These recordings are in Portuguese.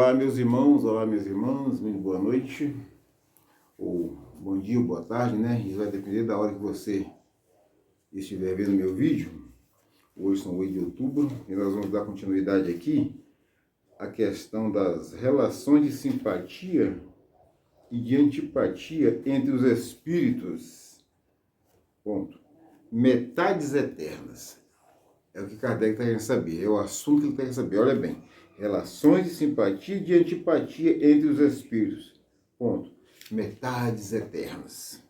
Olá, meus irmãos, olá, minhas irmãs, muito boa noite, ou bom dia, ou boa tarde, né? Isso vai depender da hora que você estiver vendo meu vídeo. Hoje são 8 de outubro e nós vamos dar continuidade aqui à questão das relações de simpatia e de antipatia entre os espíritos. Ponto. Metades eternas. É o que Kardec está querendo saber, é o assunto que ele está querendo saber. Olha bem, relações de simpatia e de antipatia entre os espíritos. Ponto. Metades eternas.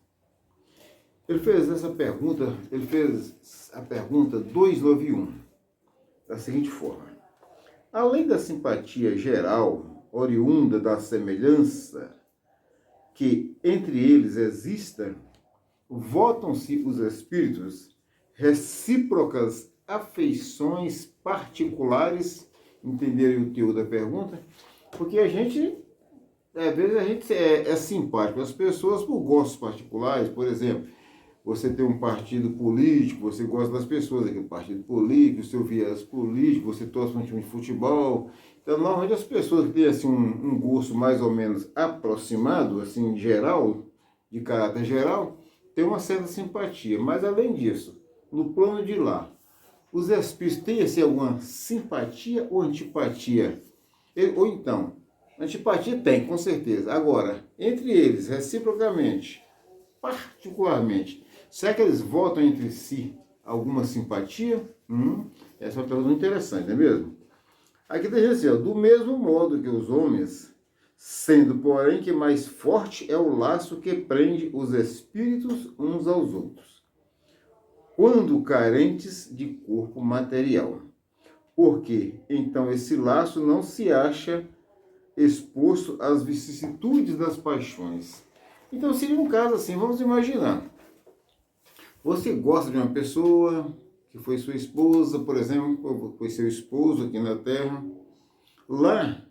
Ele fez essa pergunta, ele fez a pergunta 291, da seguinte forma. Além da simpatia geral, oriunda da semelhança que entre eles exista, votam-se os espíritos recíprocas afeições particulares. Entenderam o teor da pergunta? Porque às vezes a gente é simpático às pessoas por gostos particulares. Por exemplo, você tem um partido político, você gosta das pessoas daquele partido político, o seu viés político, você torce para um time de futebol. Então, normalmente as pessoas que têm assim, um gosto mais ou menos aproximado, assim, geral, de caráter geral, tem uma certa simpatia. Mas além disso, no plano de lá, os espíritos têm assim, alguma simpatia ou antipatia? Ou então, antipatia tem, com certeza. Agora, entre eles, reciprocamente, particularmente, será que eles votam entre si alguma simpatia? Essa é uma pergunta interessante, não é mesmo? Aqui está dizendo assim, ó, do mesmo modo que os homens, sendo, porém, que mais forte é o laço que prende os espíritos uns aos outros, quando carentes de corpo material. Porque, então, esse laço não se acha exposto às vicissitudes das paixões. Então, seria um caso assim, vamos imaginar. Você gosta de uma pessoa que foi sua esposa, por exemplo, foi seu esposo aqui na Terra. Lá,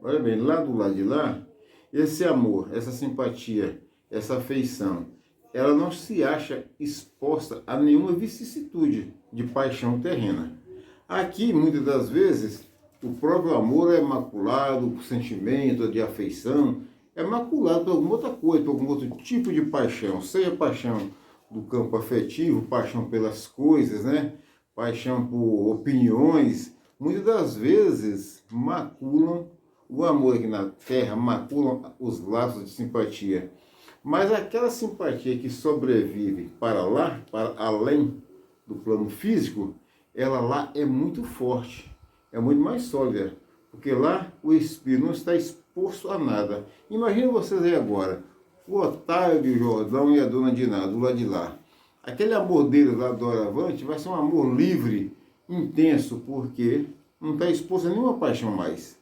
olha bem, lá do lado de lá, esse amor, essa simpatia, essa afeição, ela não se acha exposta a nenhuma vicissitude de paixão terrena. Aqui, muitas das vezes, o próprio amor é maculado, o sentimento de afeição é maculado por alguma outra coisa, por algum outro tipo de paixão, seja paixão do campo afetivo, paixão pelas coisas, né? Paixão por opiniões, muitas das vezes maculam o amor aqui na Terra, maculam os laços de simpatia. Mas aquela simpatia que sobrevive para lá, para além do plano físico, ela lá é muito forte, é muito mais sólida, porque lá o espírito não está exposto a nada. Imagina vocês aí agora, o Otávio de Jordão e a dona Diná, do lado de lá. Aquele amor deles lá do Doravante vai ser um amor livre, intenso, porque não está exposto a nenhuma paixão mais.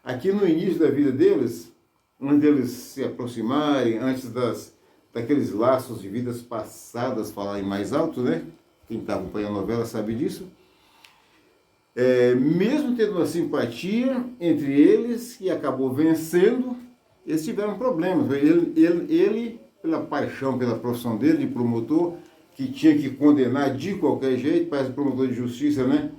Aqui no início da vida deles, antes deles se aproximarem, antes daqueles laços de vidas passadas falarem mais alto, né? Quem está acompanhando a novela sabe disso. Mesmo tendo uma simpatia entre eles, que acabou vencendo, eles tiveram problemas. Ele, pela paixão, pela profissão dele de promotor, que tinha que condenar de qualquer jeito, parece promotor de justiça, né?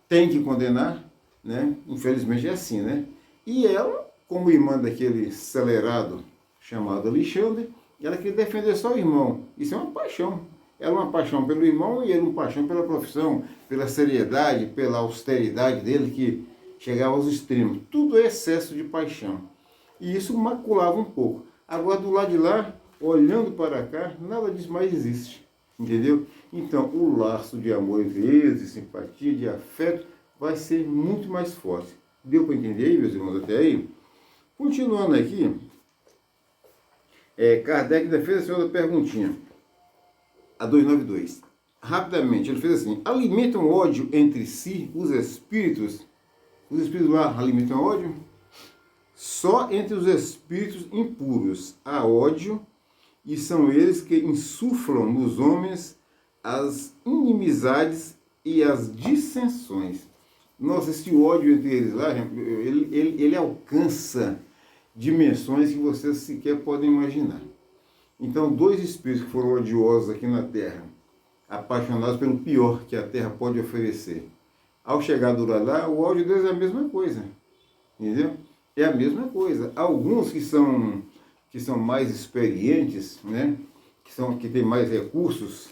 Tem que condenar, né? Infelizmente é assim, né? E ela, como irmã daquele acelerado chamado Alexandre, ela queria defender só o irmão. Isso é uma paixão. Ela uma paixão pelo irmão e ele uma paixão pela profissão, pela seriedade, pela austeridade dele, que chegava aos extremos. Tudo é excesso de paixão. E isso maculava um pouco. Agora, do lado de lá, olhando para cá, nada disso mais existe. Entendeu? Então, o laço de amor entre eles, de simpatia, de afeto, vai ser muito mais forte. Deu para entender aí, meus irmãos, até aí? Continuando aqui, Kardec ainda fez a segunda perguntinha, a 292. Rapidamente, ele fez assim: alimentam ódio entre si os espíritos? Os espíritos lá alimentam ódio? Só entre os espíritos impuros há ódio, e são eles que insuflam nos homens as inimizades e as dissensões. Nossa, esse ódio entre eles lá, ele alcança dimensões que vocês sequer podem imaginar. Então, dois espíritos que foram odiosos aqui na Terra, apaixonados pelo pior que a Terra pode oferecer, ao chegar do lado lá, o ódio deles é a mesma coisa, entendeu? é a mesma coisa. Alguns que são mais experientes, né? Que têm mais recursos,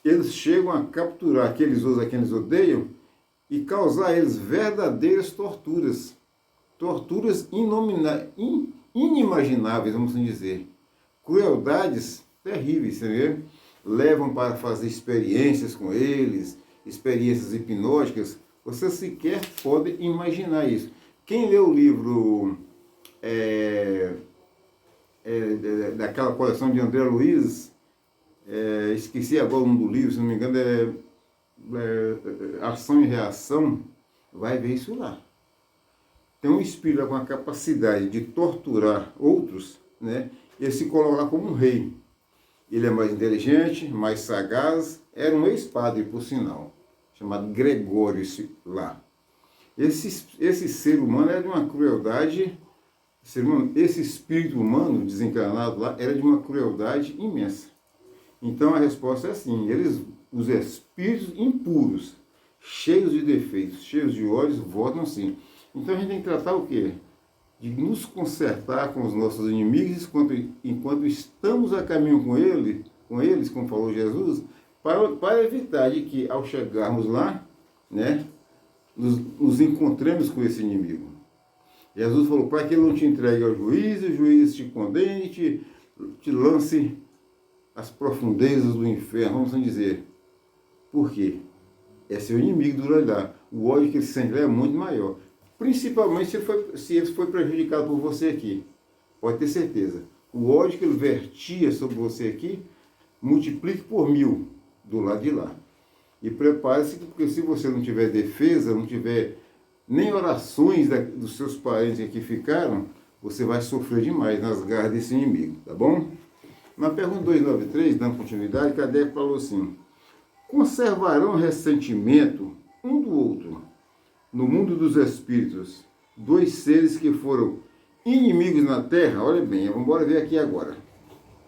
eles chegam a capturar aqueles outros a quem eles odeiam e causar a eles verdadeiras torturas. Torturas inimagináveis, vamos assim dizer. Crueldades terríveis, você vê? Levam para fazer experiências com eles, experiências hipnóticas. Você sequer pode imaginar isso. Quem lê o livro daquela coleção de André Luiz, esqueci agora o nome do livro, se não me engano, Ação e Reação, vai ver isso lá. Tem um espírito com a capacidade de torturar outros, né? Ele se coloca lá como um rei. Ele é mais inteligente, mais sagaz, era um ex-padre, por sinal, chamado Gregório lá. Esse ser humano era de uma crueldade, esse espírito humano desencarnado lá era de uma crueldade imensa. Então a resposta é assim, os espíritos impuros, cheios de defeitos, cheios de ódios, votam assim. Então a gente tem que tratar o quê? De nos consertar com os nossos inimigos enquanto estamos a caminho com eles, como falou Jesus, para evitar de que ao chegarmos lá, né, nos encontremos com esse inimigo. Jesus falou, para que ele não te entregue ao juiz, e o juiz te condene, te lance às profundezas do inferno, vamos assim dizer. Por quê? É seu inimigo do lá. O ódio que ele sente lá é muito maior. Principalmente se ele foi prejudicado por você aqui. Pode ter certeza. O ódio que ele vertia sobre você aqui, multiplique por 1000 do lado de lá. E prepare-se, porque se você não tiver defesa, não tiver nem orações dos seus parentes que aqui ficaram, você vai sofrer demais nas garras desse inimigo, tá bom? Na pergunta 293, dando continuidade, Kardec falou assim, conservarão ressentimento um do outro no mundo dos espíritos, dois seres que foram inimigos na Terra? Olha bem, vamos embora ver aqui agora,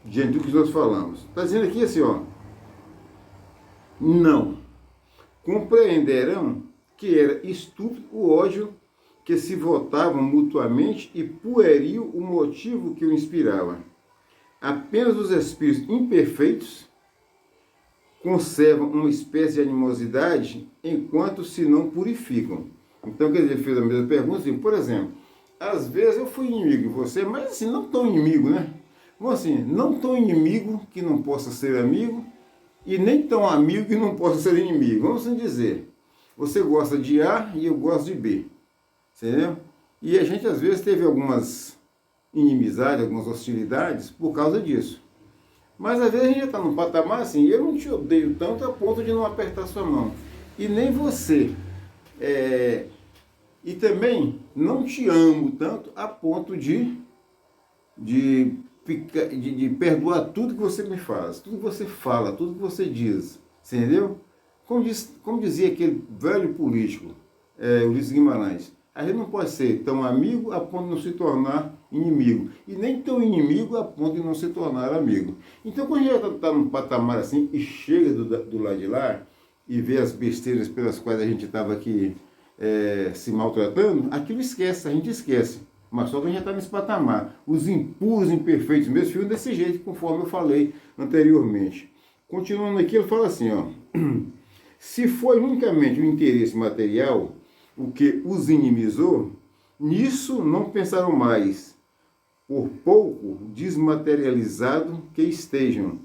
diante do que nós falamos. Está dizendo aqui assim, ó, não compreenderão que era estúpido o ódio que se votavam mutuamente e pueril o motivo que o inspirava. Apenas os espíritos imperfeitos conservam uma espécie de animosidade enquanto se não purificam. Então, quer dizer, ele fez a mesma pergunta, assim, por exemplo, às vezes eu fui inimigo de você, mas assim, não tão inimigo, né? Bom, assim, não tão inimigo que não possa ser amigo e nem tão amigo que não possa ser inimigo. Vamos assim dizer, você gosta de A e eu gosto de B, entendeu? E a gente às vezes teve algumas inimizades, algumas hostilidades por causa disso. Mas às vezes a gente já está num patamar assim, eu não te odeio tanto a ponto de não apertar sua mão. E nem você. E também não te amo tanto a ponto de perdoar tudo que você me faz, tudo que você fala, tudo que você diz. Você entendeu? Como dizia aquele velho político, Ulisses Guimarães, a gente não pode ser tão amigo a ponto de não se tornar inimigo. E nem tão inimigo a ponto de não se tornar amigo. Então, quando a gente está num patamar assim e chega do lado de lá e vê as besteiras pelas quais a gente estava aqui se maltratando, aquilo esquece, a gente esquece. Mas só que a gente já está nesse patamar. Os impuros, imperfeitos mesmo, ficam desse jeito, conforme eu falei anteriormente. Continuando aqui, ele fala assim, ó. Se foi unicamente o interesse material o que os inimizou, nisso não pensaram mais, por pouco desmaterializado que estejam.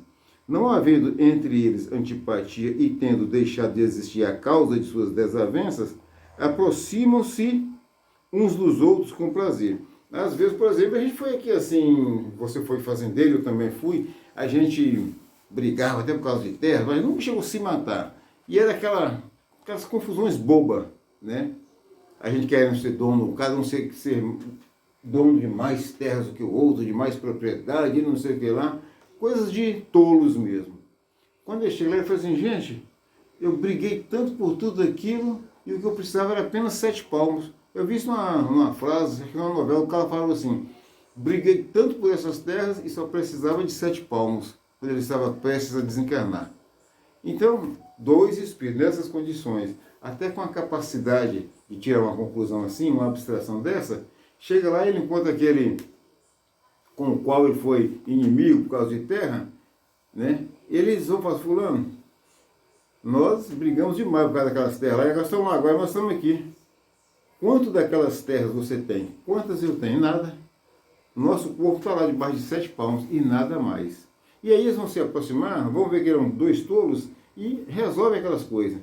Não havendo entre eles antipatia e tendo deixado de existir a causa de suas desavenças, aproximam-se uns dos outros com prazer. Às vezes, por exemplo, a gente foi aqui assim, você foi fazendeiro, eu também fui, a gente brigava até por causa de terra, mas nunca chegou a se matar. E era aquelas confusões bobas, né? A gente querendo ser dono, cada um ser dono de mais terras do que o outro, de mais propriedade, não sei o que lá. Coisas de tolos mesmo. Quando eu cheguei lá, eu falei assim, gente, eu briguei tanto por tudo aquilo e o que eu precisava era apenas 7 palmos. Eu vi isso numa frase, numa novela, o cara falou assim, briguei tanto por essas terras e só precisava de 7 palmos, quando ele estava prestes a desencarnar. Então, dois espíritos nessas condições, até com a capacidade de tirar uma conclusão assim, uma abstração dessa, Chega lá e ele encontra aquele com o qual ele foi inimigo por causa de terra, né? Eles vão falar, fulano, nós brigamos demais por causa daquelas terras lá, e nós estamos lá, agora nós estamos aqui. Quanto daquelas terras você tem? Quantas eu tenho? Nada. Nosso povo está lá debaixo de 7 palmos e nada mais. E aí eles vão se aproximar, vão ver que eram 2 tolos e resolvem aquelas coisas.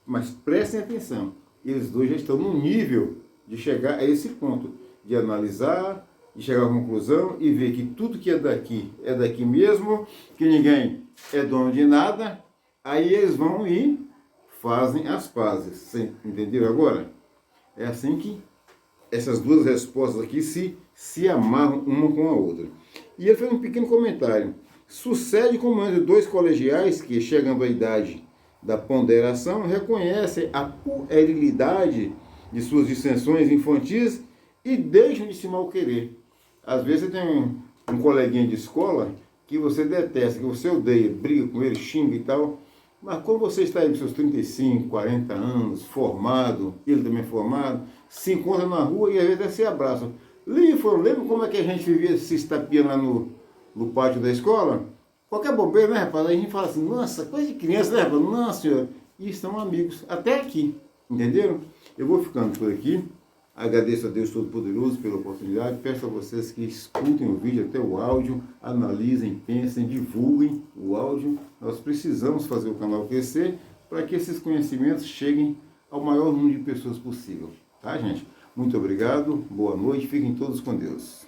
Mas prestem atenção, eles dois já estão no nível de chegar a esse ponto, de analisar, de chegar à conclusão e ver que tudo que é daqui mesmo, que ninguém é dono de nada. Aí eles vão e fazem as pazes. Você entenderam agora? É assim que essas duas respostas aqui se amarram uma com a outra. E ele fez um pequeno comentário. Sucede como entre 2 colegiais que, chegando à idade da ponderação, reconhecem a puerilidade de suas dissensões infantis e deixam de se mal-querer. Às vezes você tem um coleguinha de escola que você detesta, que você odeia, briga com ele, xinga e tal, mas como você está aí com seus 35, 40 anos, formado, ele também formado, se encontra na rua e às vezes até se abraçam. Lembra como é que a gente vivia se estapeando lá no pátio da escola? Qualquer bobeira, né, rapaz? Aí a gente fala assim, nossa, coisa de criança, né, rapaz? Nossa, senhora. E estão amigos, até aqui, entenderam? Eu vou ficando por aqui. Agradeço a Deus Todo-Poderoso pela oportunidade. Peço a vocês que escutem o vídeo até o áudio, analisem, pensem, divulguem o áudio. Nós precisamos fazer o canal crescer para que esses conhecimentos cheguem ao maior número de pessoas possível. Tá, gente? Muito obrigado, boa noite, fiquem todos com Deus.